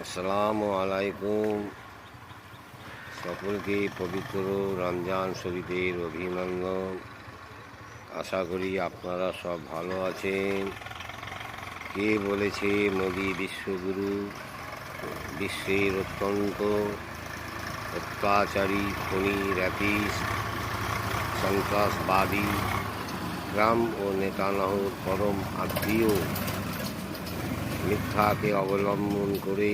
আসসালামু আলাইকুম। সকলকে পবিত্র রমজান শরীফের অভিনন্দন। আশা করি আপনারা সব ভালো আছেন। কে বলেছে মোদি বিশ্বগুরু? বিশ্বের অত্যন্ত অত্যাচারী, খনি, র্যাপিস্ট, সন্ত্রাসবাদী ট্রাম্প ও নেতানিয়াহুর পরম আত্মীয়। মিথ্যাকে অবলম্বন করে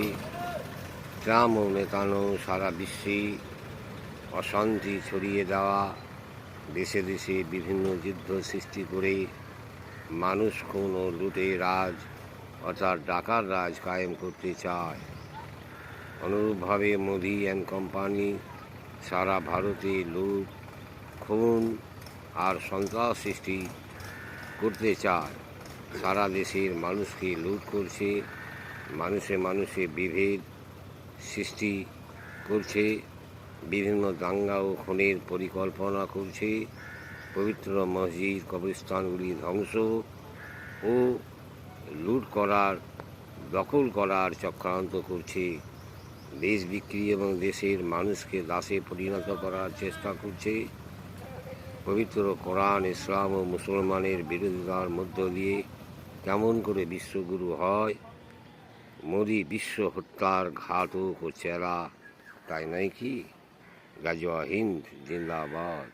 ট্রাম্প ও নেতানিয়াহু সারা বিশ্বে অশান্তি ছড়িয়ে দেওয়া, দেশে দেশে বিভিন্ন যুদ্ধ সৃষ্টি করে মানুষ খুন ও লুটে রাজ অর্থাৎ ডাকাত রাজ কায়েম করতে চায়। অনুরূপভাবে মোদি অ্যান্ড কোম্পানি সারা ভারতে লুট, খুন আর সন্ত্রাস সৃষ্টি করতে চায়। সারা দেশের মানুষকে লুট করছে, মানুষে মানুষে বিভেদ সৃষ্টি করছে, বিভিন্ন দাঙ্গা ও খুনের পরিকল্পনা করছে, পবিত্র মসজিদ কবরস্থানগুলি ধ্বংস ও লুট করার, দখল করার চক্রান্ত করছে, দেশ বিক্রি এবং দেশের মানুষকে দাসে পরিণত করার চেষ্টা করছে। পবিত্র কোরআন, ইসলাম ও মুসলমানের বিরোধিতার মধ্য দিয়ে কেমন করে বিশ্বগুরু হয়? মোদি বিশ্ব হত্যার ঘাতক ও চেলা, তাই নয় কি? গাজওয়া হিন্দ জিন্দাবাদ।